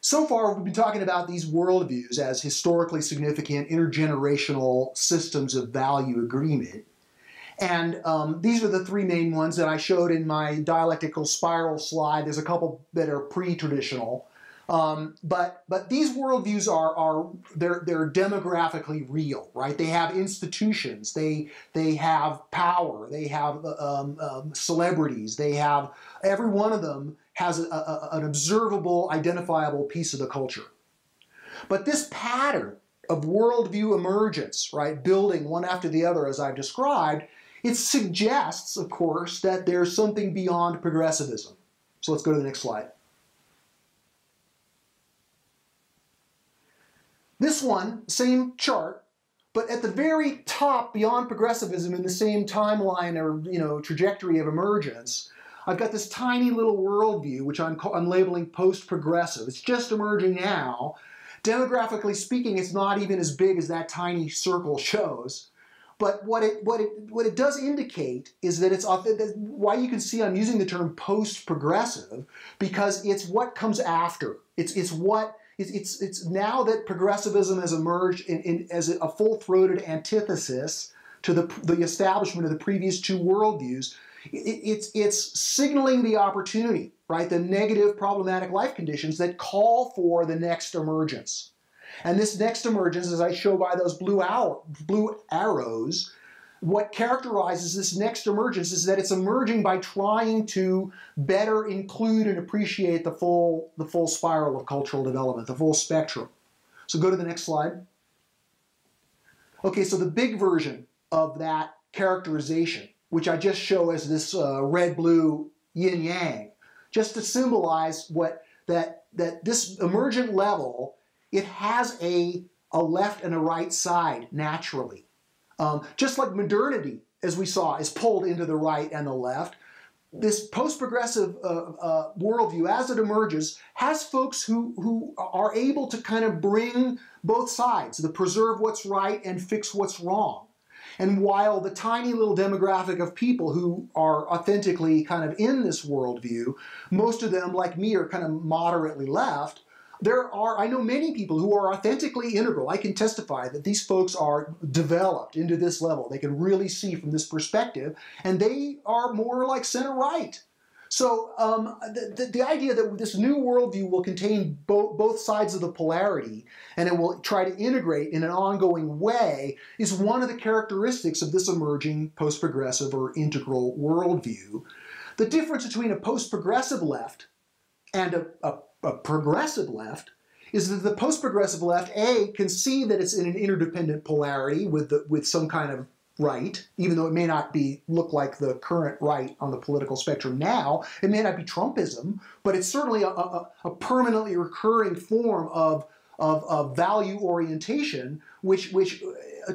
So far, we've been talking about these worldviews as historically significant intergenerational systems of value agreement. And these are the three main ones that I showed in my dialectical spiral slide. There's a couple that are pre-traditional. But these worldviews they're demographically real, right? They have institutions, they have power, they have celebrities, every one of them has an observable, identifiable piece of the culture. But this pattern of worldview emergence, right, building one after the other as I've described, it suggests, of course, that there's something beyond progressivism. So let's go to the next slide. This one, same chart, but at the very top, beyond progressivism, in the same timeline or trajectory of emergence, I've got this tiny little worldview, which I'm labeling post-progressive. It's just emerging now. Demographically speaking, it's not even as big as that tiny circle shows. But what it does indicate is that why you can see I'm using the term post-progressive, because it's what comes after. It's now that progressivism has emerged as a full-throated antithesis to the establishment of the previous two worldviews. It's signaling the opportunity, right? The negative problematic life conditions that call for the next emergence. And this next emergence, as I show by those blue arrows, what characterizes this next emergence is that it's emerging by trying to better include and appreciate the full spiral of cultural development, the full spectrum. So go to the next slide. Okay, so the big version of that characterization, which I just show as this red-blue yin-yang, just to symbolize that this emergent level, it has a left and a right side naturally. Just like modernity, as we saw, is pulled into the right and the left, this post-progressive worldview, as it emerges, has folks who are able to kind of bring both sides, to preserve what's right and fix what's wrong. And while the tiny little demographic of people who are authentically kind of in this worldview, most of them, like me, are kind of moderately left, I know many people who are authentically integral. I can testify that these folks are developed into this level. They can really see from this perspective, and they are more like center-right. So the idea that this new worldview will contain both sides of the polarity, and it will try to integrate in an ongoing way, is one of the characteristics of this emerging post-progressive or integral worldview. The difference between a post-progressive left and a progressive left is that the post-progressive left, A, can see that it's in an interdependent polarity with some kind of right, even though it may not look like the current right on the political spectrum now. It may not be Trumpism, but it's certainly a permanently recurring form of value orientation, which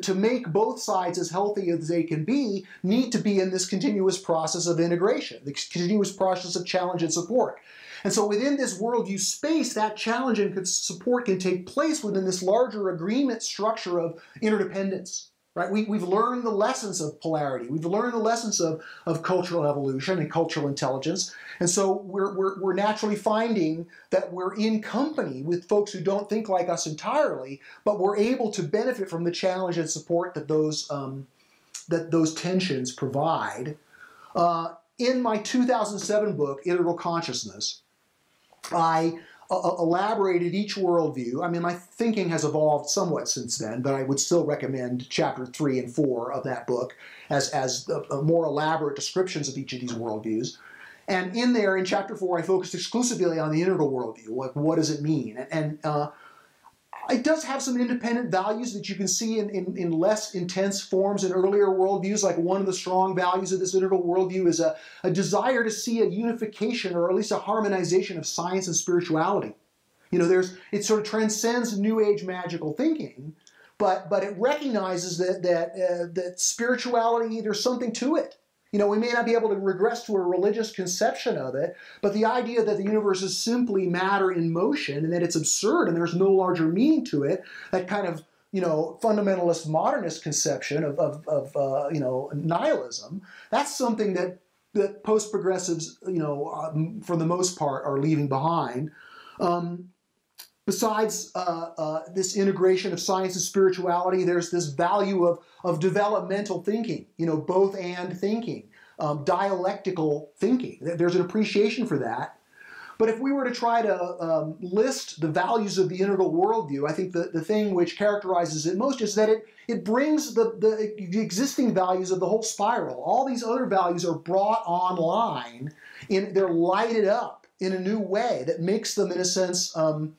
to make both sides as healthy as they can be, need to be in this continuous process of integration, the continuous process of challenge and support. And so within this worldview space, that challenge and support can take place within this larger agreement structure of interdependence. Right? We've learned the lessons of polarity. We've learned the lessons of cultural evolution and cultural intelligence. And so we're naturally finding that we're in company with folks who don't think like us entirely, but we're able to benefit from the challenge and support that those tensions provide. In my 2007 book, Integral Consciousness, I elaborated each worldview. I mean, my thinking has evolved somewhat since then, but I would still recommend chapter 3 and 4 of that book as more elaborate descriptions of each of these worldviews. And in there, in chapter 4, I focused exclusively on the integral worldview. Like, what does it mean? And it does have some independent values that you can see in less intense forms in earlier worldviews. Like, one of the strong values of this integral worldview is a desire to see a unification, or at least a harmonization, of science and spirituality. You know, it sort of transcends New Age magical thinking, but it recognizes that spirituality, there's something to it. You know, we may not be able to regress to a religious conception of it, but the idea that the universe is simply matter in motion and that it's absurd and there's no larger meaning to it, that kind of, fundamentalist modernist conception of nihilism, that's something that post-progressives, for the most part, are leaving behind. besides this integration of science and spirituality, there's this value of developmental thinking, both and thinking, dialectical thinking. There's an appreciation for that. But if we were to try to list the values of the integral worldview, I think the thing which characterizes it most is that it brings the existing values of the whole spiral. All these other values are brought online, they're lighted up in a new way that makes them, in a sense, that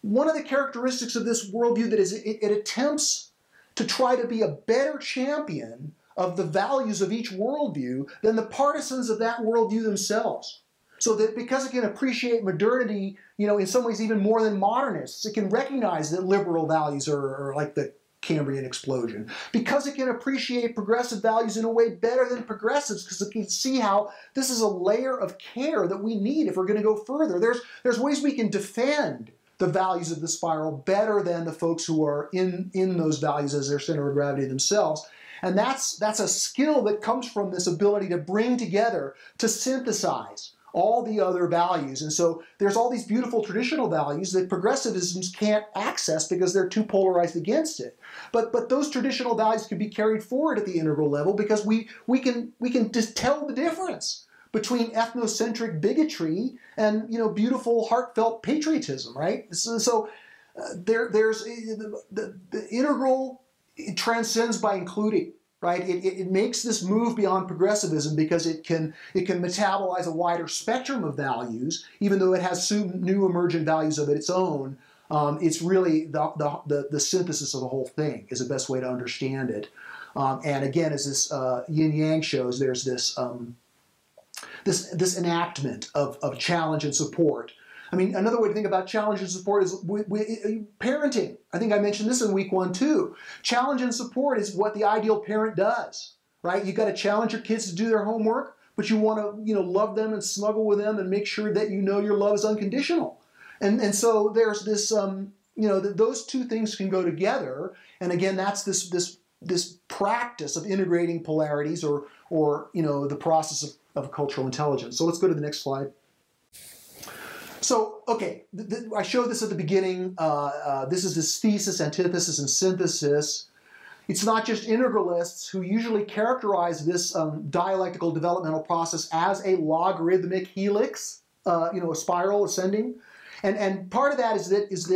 one of the characteristics of this worldview that is it attempts to try to be a better champion of the values of each worldview than the partisans of that worldview themselves. So that because it can appreciate modernity, in some ways even more than modernists, it can recognize that liberal values are like the Cambrian explosion. Because it can appreciate progressive values in a way better than progressives, because it can see how this is a layer of care that we need if we're going to go further. There's ways we can defend the values of the spiral better than the folks who are in those values as their center of gravity themselves. And that's a skill that comes from this ability to bring together, to synthesize all the other values. And so there's all these beautiful traditional values that progressivisms can't access because they're too polarized against it. But those traditional values can be carried forward at the integral level because we can just tell the difference between ethnocentric bigotry and beautiful heartfelt patriotism, right? So there's the integral. It transcends by including, right? It makes this move beyond progressivism because it can metabolize a wider spectrum of values, even though it has new emergent values of its own. It's really the synthesis of the whole thing is the best way to understand it. And again, as this yin-yang shows, there's this enactment of challenge and support. I mean, another way to think about challenge and support is parenting. I think I mentioned this in week 1 too. Challenge and support is what the ideal parent does, right? You've got to challenge your kids to do their homework, but you want to, love them and snuggle with them and make sure that your love is unconditional. And so there's this, those two things can go together. And again, that's this practice of integrating polarities or the process of cultural intelligence. So let's go to the next slide. So, okay, I showed this at the beginning. This is this thesis, antithesis, and synthesis. It's not just integralists who usually characterize this dialectical developmental process as a logarithmic helix, a spiral ascending. And part of that is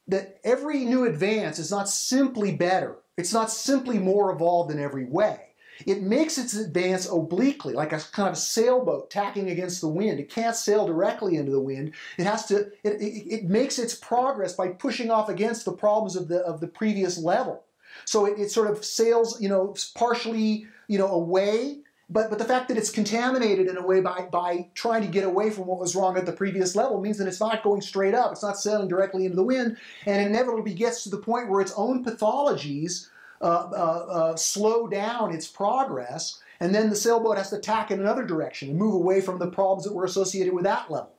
that every new advance is not simply better. It's not simply more evolved in every way. It makes its advance obliquely, like a kind of a sailboat tacking against the wind. It can't sail directly into the wind. It has to. It makes its progress by pushing off against the problems of the previous level. So it sort of sails, partially, away. But the fact that it's contaminated in a way by trying to get away from what was wrong at the previous level means that it's not going straight up. It's not sailing directly into the wind, and it inevitably gets to the point where its own pathologies slow down its progress, and then the sailboat has to tack in another direction and move away from the problems that were associated with that level.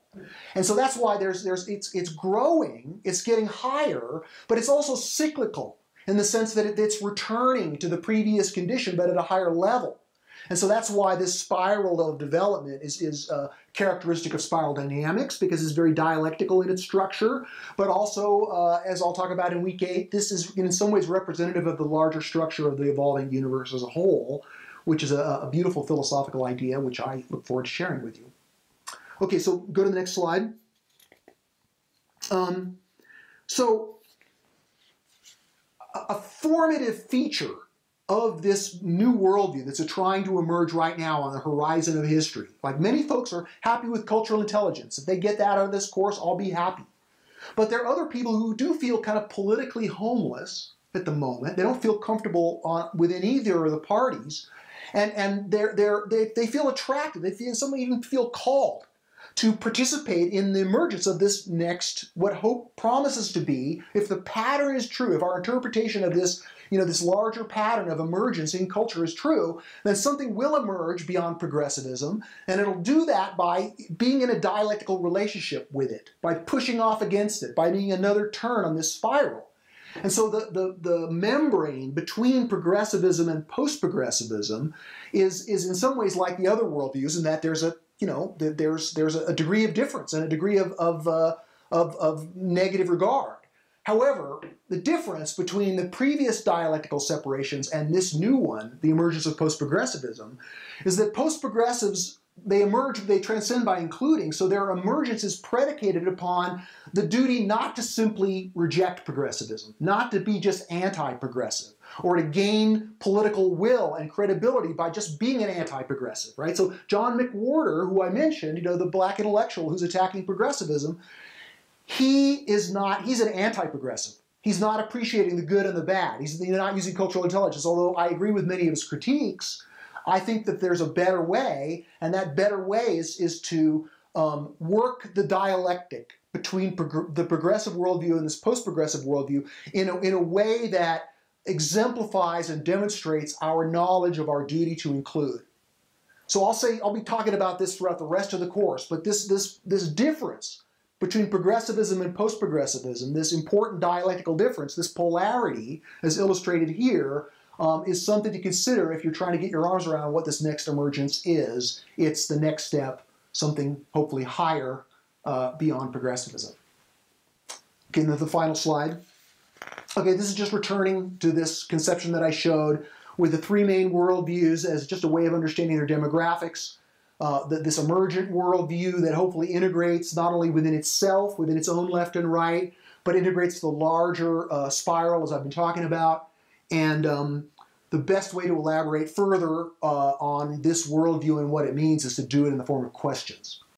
And so that's why it's growing, it's getting higher, but it's also cyclical in the sense that it's returning to the previous condition, but at a higher level. And so that's why this spiral of development is characteristic of spiral dynamics, because it's very dialectical in its structure. But also, as I'll talk about in week 8, this is in some ways representative of the larger structure of the evolving universe as a whole, which is a beautiful philosophical idea, which I look forward to sharing with you. Okay, so go to the next slide. So a formative feature of this new worldview that's trying to emerge right now on the horizon of history. Like, many folks are happy with cultural intelligence. If they get that out of this course, I'll be happy. But there are other people who do feel kind of politically homeless at the moment. They don't feel comfortable within either of the parties, and they feel attracted. Some even feel called to participate in the emergence of this next, what hope promises to be, if the pattern is true, if our interpretation of this, this larger pattern of emergence in culture is true, then something will emerge beyond progressivism, and it'll do that by being in a dialectical relationship with it, by pushing off against it, by being another turn on this spiral. And so the membrane between progressivism and post-progressivism is in some ways like the other worldviews, in that there's a there's a degree of difference and a degree of negative regard. However, the difference between the previous dialectical separations and this new one, the emergence of post-progressivism, is that post-progressives, they transcend by including, so their emergence is predicated upon the duty not to simply reject progressivism, not to be just anti-progressive, or to gain political will and credibility by just being an anti-progressive, right? So John McWhorter, who I mentioned, the black intellectual who's attacking progressivism, he's an anti-progressive. He's not appreciating the good and the bad. He's not using cultural intelligence, although I agree with many of his critiques. I think that there's a better way, and that better way is to work the dialectic between the progressive worldview and this post-progressive worldview in a way that exemplifies and demonstrates our knowledge of our duty to include. So I'll be talking about this throughout the rest of the course, but this difference between progressivism and post-progressivism, this important dialectical difference, this polarity, as illustrated here, is something to consider if you're trying to get your arms around what this next emergence is. It's the next step, something hopefully higher beyond progressivism. Okay, and then the final slide. Okay, this is just returning to this conception that I showed with the three main worldviews as just a way of understanding their demographics. This emergent worldview that hopefully integrates not only within itself, within its own left and right, but integrates the larger spiral, as I've been talking about. And the best way to elaborate further on this worldview and what it means is to do it in the form of questions.